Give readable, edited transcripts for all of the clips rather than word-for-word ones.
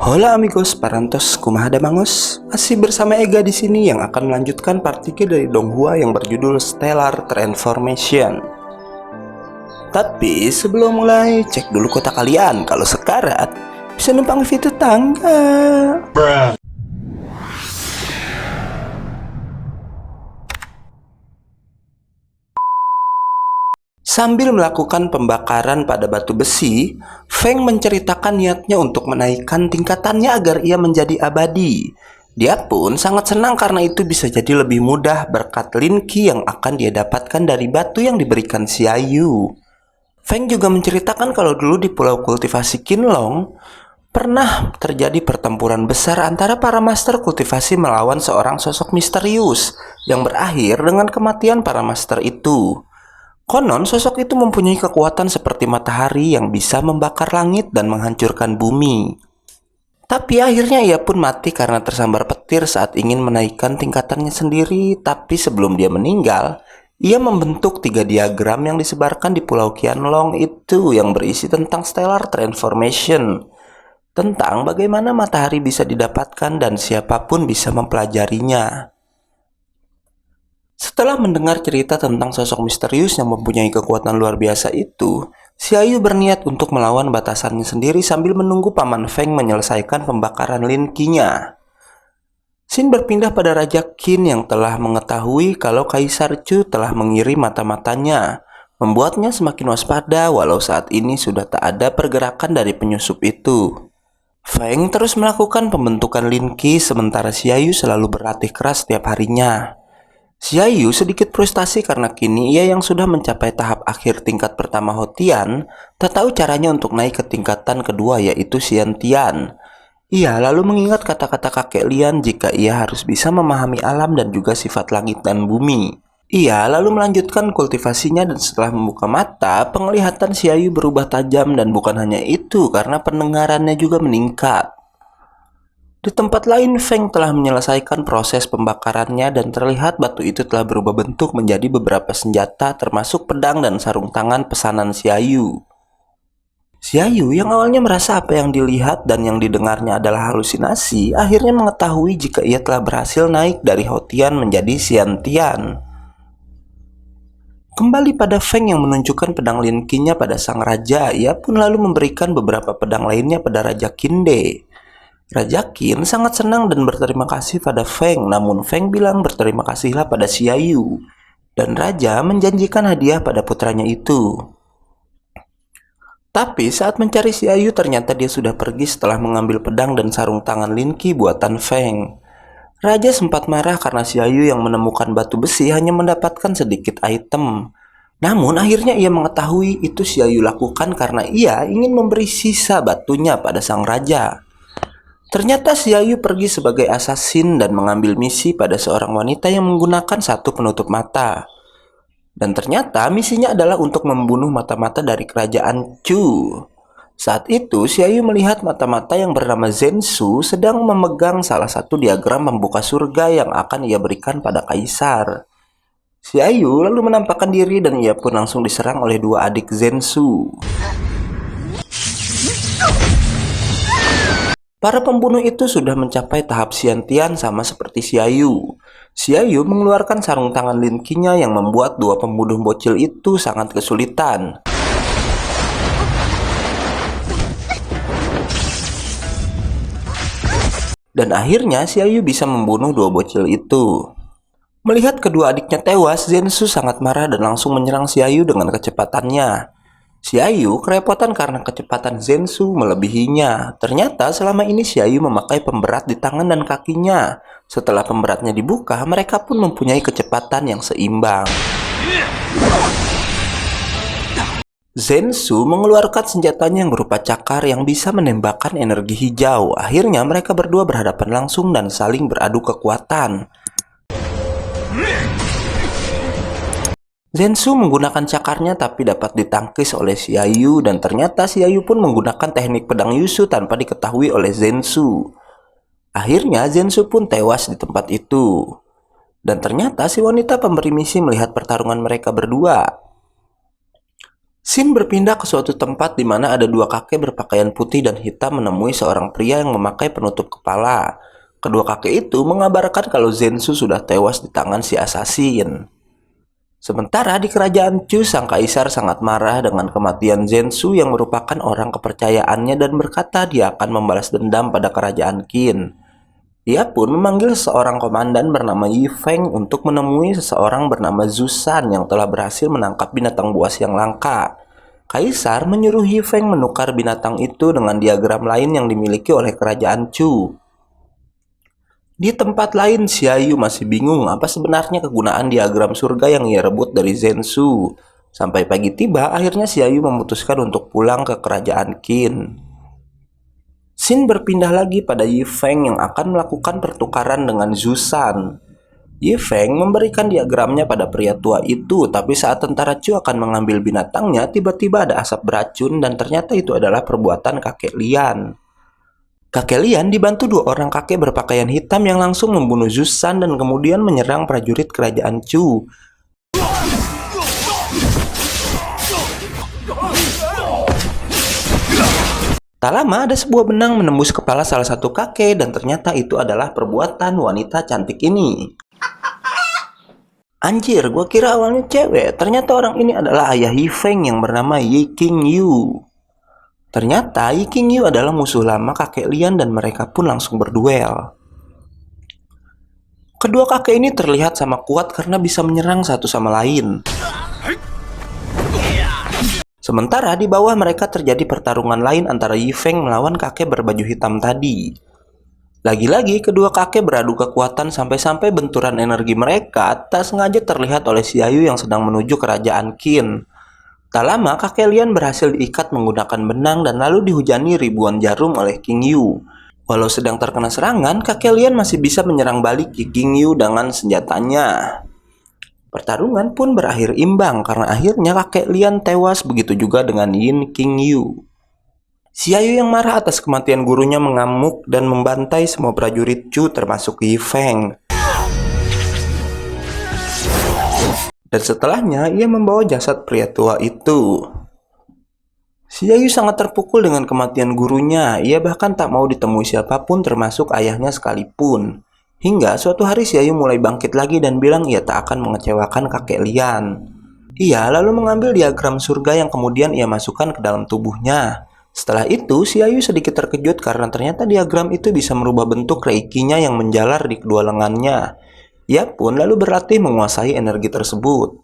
Hola amigos, parantos, kumaha damangos? Masih bersama Ega di sini yang akan melanjutkan part 3 dari Donghua yang berjudul Stellar Transformation. Tapi sebelum mulai, cek dulu kota kalian. Kalau sekarat, bisa numpang via tetangga. Sambil melakukan pembakaran pada batu besi, Feng menceritakan niatnya untuk menaikkan tingkatannya agar ia menjadi abadi. Dia pun sangat senang karena itu bisa jadi lebih mudah berkat Lin Qi yang akan dia dapatkan dari batu yang diberikan Xiaoyu. Feng juga menceritakan kalau dulu di pulau kultivasi Qinlong pernah terjadi pertempuran besar antara para master kultivasi melawan seorang sosok misterius yang berakhir dengan kematian para master itu. Konon, sosok itu mempunyai kekuatan seperti matahari yang bisa membakar langit dan menghancurkan bumi. Tapi akhirnya ia pun mati karena tersambar petir saat ingin menaikkan tingkatannya sendiri. Tapi sebelum dia meninggal, ia membentuk 3 diagram yang disebarkan di Pulau Qianlong itu yang berisi tentang Stellar Transformation. Tentang bagaimana matahari bisa didapatkan dan siapapun bisa mempelajarinya. Setelah mendengar cerita tentang sosok misterius yang mempunyai kekuatan luar biasa itu, Xiaoyu berniat untuk melawan batasannya sendiri sambil menunggu Paman Feng menyelesaikan pembakaran Lin Qi-nya. Xin berpindah pada Raja Qin yang telah mengetahui kalau Kaisar Chu telah mengirim mata-matanya, membuatnya semakin waspada walau saat ini sudah tak ada pergerakan dari penyusup itu. Feng terus melakukan pembentukan Lin Qi sementara Xiaoyu selalu berlatih keras setiap harinya. Xiaoyu sedikit frustasi karena kini ia yang sudah mencapai tahap akhir tingkat pertama Hotian, tak tahu caranya untuk naik ke tingkatan kedua yaitu Xiantian. Ia lalu mengingat kata-kata kakek Lian jika ia harus bisa memahami alam dan juga sifat langit dan bumi. Ia lalu melanjutkan kultivasinya dan setelah membuka mata, penglihatan Xiaoyu berubah tajam dan bukan hanya itu karena pendengarannya juga meningkat. Di tempat lain, Feng telah menyelesaikan proses pembakarannya dan terlihat batu itu telah berubah bentuk menjadi beberapa senjata termasuk pedang dan sarung tangan pesanan Xiaoyu. Xiaoyu yang awalnya merasa apa yang dilihat dan yang didengarnya adalah halusinasi, akhirnya mengetahui jika ia telah berhasil naik dari Hotian menjadi Xiantian. Kembali pada Feng yang menunjukkan pedang Lin Qi-nya pada sang raja, ia pun lalu memberikan beberapa pedang lainnya pada Raja Qinde. Raja Qin sangat senang dan berterima kasih pada Feng, namun Feng bilang berterima kasihlah pada Xiaoyu. Dan Raja menjanjikan hadiah pada putranya itu. Tapi saat mencari Xiaoyu ternyata dia sudah pergi setelah mengambil pedang dan sarung tangan Lin Qi buatan Feng. Raja sempat marah karena Xiaoyu yang menemukan batu besi hanya mendapatkan sedikit item. Namun akhirnya ia mengetahui itu Xiaoyu lakukan karena ia ingin memberi sisa batunya pada sang raja. Ternyata Xiaoyu pergi sebagai asasin dan mengambil misi pada seorang wanita yang menggunakan satu penutup mata. Dan ternyata misinya adalah untuk membunuh mata-mata dari kerajaan Chu. Saat itu Xiaoyu melihat mata-mata yang bernama Zhensu sedang memegang salah satu diagram pembuka surga yang akan ia berikan pada kaisar. Xiaoyu lalu menampakkan diri dan ia pun langsung diserang oleh dua adik Zhensu. Para pembunuh itu sudah mencapai tahap Xiantian sama seperti Xiaoyu. Xiaoyu mengeluarkan sarung tangan Lin Qi-nya yang membuat dua pembunuh bocil itu sangat kesulitan. Dan akhirnya Xiaoyu bisa membunuh dua bocil itu. Melihat kedua adiknya tewas, Zhensu sangat marah dan langsung menyerang Xiaoyu dengan kecepatannya. Xiaoyu kerepotan karena kecepatan Zhensu melebihinya. Ternyata selama ini Xiaoyu memakai pemberat di tangan dan kakinya. Setelah pemberatnya dibuka, mereka pun mempunyai kecepatan yang seimbang. Zhensu mengeluarkan senjatanya yang berupa cakar yang bisa menembakkan energi hijau. Akhirnya mereka berdua berhadapan langsung dan saling beradu kekuatan. Zhensu menggunakan cakarnya tapi dapat ditangkis oleh Xiaoyu dan ternyata Xiaoyu pun menggunakan teknik pedang Yushu tanpa diketahui oleh Zhensu. Akhirnya Zhensu pun tewas di tempat itu. Dan ternyata si wanita pemberi misi melihat pertarungan mereka berdua. Scene berpindah ke suatu tempat di mana ada dua kakek berpakaian putih dan hitam menemui seorang pria yang memakai penutup kepala. Kedua kakek itu mengabarkan kalau Zensu sudah tewas di tangan si assassin. Sementara di kerajaan Chu, sang kaisar sangat marah dengan kematian Zensu yang merupakan orang kepercayaannya dan berkata dia akan membalas dendam pada kerajaan Qin. Dia pun memanggil seorang komandan bernama Yi Feng untuk menemui seseorang bernama Zhu San yang telah berhasil menangkap binatang buas yang langka. Kaisar menyuruh Yi Feng menukar binatang itu dengan diagram lain yang dimiliki oleh kerajaan Chu. Di tempat lain, Xiaoyu masih bingung apa sebenarnya kegunaan diagram surga yang ia rebut dari Zhensu. Sampai pagi tiba, akhirnya Xiaoyu memutuskan untuk pulang ke kerajaan Qin. Scene berpindah lagi pada Yi Feng yang akan melakukan pertukaran dengan Zhu San. Yi Feng memberikan diagramnya pada pria tua itu, tapi saat tentara Chu akan mengambil binatangnya, tiba-tiba ada asap beracun dan ternyata itu adalah perbuatan kakek Lian. Kakek Lian dibantu dua orang kakek berpakaian hitam yang langsung membunuh Zhu San dan kemudian menyerang prajurit kerajaan Chu. Tak lama ada sebuah benang menembus kepala salah satu kakek dan ternyata itu adalah perbuatan wanita cantik ini. Anjir, gua kira awalnya cewek. Ternyata orang ini adalah ayah Yi Feng yang bernama Yi Qingyu. Ternyata Yi Qingyu adalah musuh lama kakek Lian dan mereka pun langsung berduel. Kedua kakek ini terlihat sama kuat karena bisa menyerang satu sama lain. Sementara di bawah mereka terjadi pertarungan lain antara Yi Feng melawan kakek berbaju hitam tadi. Lagi-lagi kedua kakek beradu kekuatan sampai-sampai benturan energi mereka tak sengaja terlihat oleh Xiaoyu yang sedang menuju kerajaan Qin. Tak lama kakek Lian berhasil diikat menggunakan benang dan lalu dihujani ribuan jarum oleh Qingyu. Walau sedang terkena serangan, kakek Lian masih bisa menyerang balik Qingyu dengan senjatanya. Pertarungan pun berakhir imbang karena akhirnya kakek Lian tewas, begitu juga dengan Yin Qingyu. Xiaoyu yang marah atas kematian gurunya mengamuk dan membantai semua prajurit Chu termasuk Yi Feng. Dan setelahnya ia membawa jasad pria tua itu. Xiaoyu sangat terpukul dengan kematian gurunya, ia bahkan tak mau ditemui siapapun termasuk ayahnya sekalipun. Hingga suatu hari Xiaoyu mulai bangkit lagi dan bilang ia tak akan mengecewakan kakek Lian. Ia lalu mengambil diagram surga yang kemudian ia masukkan ke dalam tubuhnya. Setelah itu, Xiaoyu sedikit terkejut karena ternyata diagram itu bisa merubah bentuk reikinya yang menjalar di kedua lengannya. Ia pun lalu berlatih menguasai energi tersebut.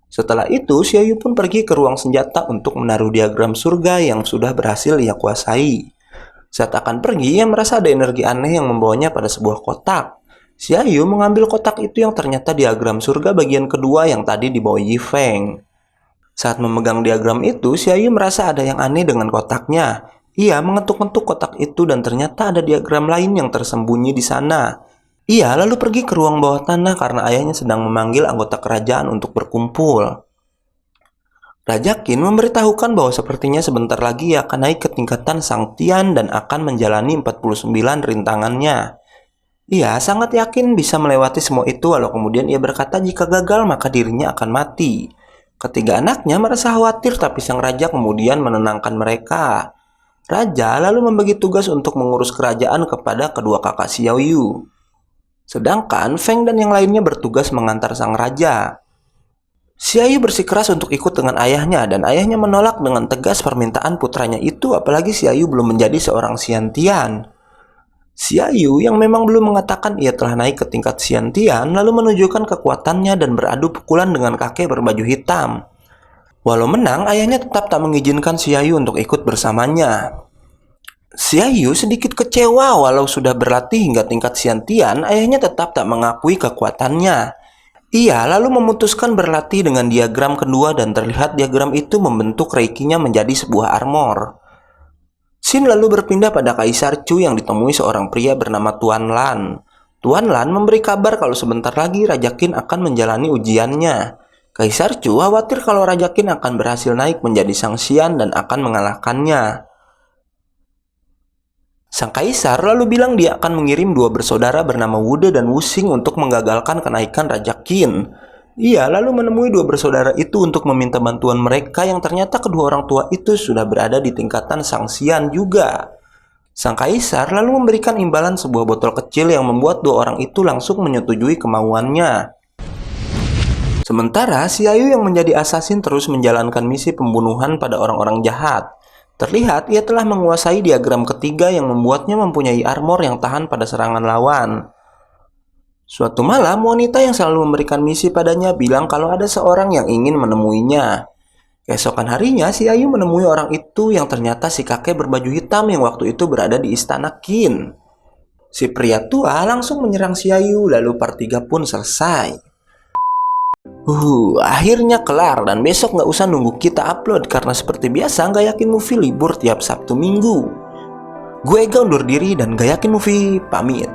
Setelah itu, Xiaoyu pun pergi ke ruang senjata untuk menaruh diagram surga yang sudah berhasil ia kuasai. Saat akan pergi, ia merasa ada energi aneh yang membawanya pada sebuah kotak. Xiaoyu mengambil kotak itu yang ternyata diagram surga bagian kedua yang tadi dibawa Yi Feng. Saat memegang diagram itu, Xiaoyu merasa ada yang aneh dengan kotaknya. Ia mengetuk-ketuk kotak itu dan ternyata ada diagram lain yang tersembunyi di sana. Ia lalu pergi ke ruang bawah tanah karena ayahnya sedang memanggil anggota kerajaan untuk berkumpul. Raja Qin memberitahukan bahwa sepertinya sebentar lagi ia akan naik ke tingkatan Sang Tian dan akan menjalani 49 rintangannya. Ia sangat yakin bisa melewati semua itu walau kemudian ia berkata jika gagal maka dirinya akan mati. Ketiga anaknya merasa khawatir tapi sang raja kemudian menenangkan mereka. Raja lalu membagi tugas untuk mengurus kerajaan kepada kedua kakak Xiaoyu. Sedangkan Feng dan yang lainnya bertugas mengantar sang raja. Xiaoyu bersikeras untuk ikut dengan ayahnya dan ayahnya menolak dengan tegas permintaan putranya itu apalagi Xiaoyu belum menjadi seorang Xiantian. Xiaoyu yang memang belum mengatakan ia telah naik ke tingkat Xiantian lalu menunjukkan kekuatannya dan beradu pukulan dengan kakek berbaju hitam. Walau menang, ayahnya tetap tak mengizinkan Xiaoyu untuk ikut bersamanya. Xiaoyu sedikit kecewa walau sudah berlatih hingga tingkat Xiantian, ayahnya tetap tak mengakui kekuatannya. Ia lalu memutuskan berlatih dengan diagram kedua dan terlihat diagram itu membentuk reikinya menjadi sebuah armor. Scene lalu berpindah pada Kaisar Chu yang ditemui seorang pria bernama Tuan Lan. Tuan Lan memberi kabar kalau sebentar lagi Raja Qin akan menjalani ujiannya. Kaisar Chu khawatir kalau Raja Qin akan berhasil naik menjadi Sang Xian dan akan mengalahkannya. Sang kaisar lalu bilang dia akan mengirim dua bersaudara bernama Wude dan Wuxing untuk menggagalkan kenaikan Raja Qin. Ia lalu menemui dua bersaudara itu untuk meminta bantuan mereka yang ternyata kedua orang tua itu sudah berada di tingkatan sangsian juga. Sang kaisar lalu memberikan imbalan sebuah botol kecil yang membuat dua orang itu langsung menyetujui kemauannya. Sementara si Ayu yang menjadi assassin terus menjalankan misi pembunuhan pada orang-orang jahat. Terlihat ia telah menguasai diagram ketiga yang membuatnya mempunyai armor yang tahan pada serangan lawan. Suatu malam, wanita yang selalu memberikan misi padanya bilang kalau ada seorang yang ingin menemuinya. Keesokan harinya, si Ayu menemui orang itu yang ternyata si kakek berbaju hitam yang waktu itu berada di istana Qin. Si pria tua langsung menyerang si Ayu, lalu part 3 pun selesai. Akhirnya kelar dan besok nggak usah nunggu kita upload karena seperti biasa Gak Yakin Movie libur tiap Sabtu Minggu. Gue Ega undur diri dan Gak Yakin Movie pamit.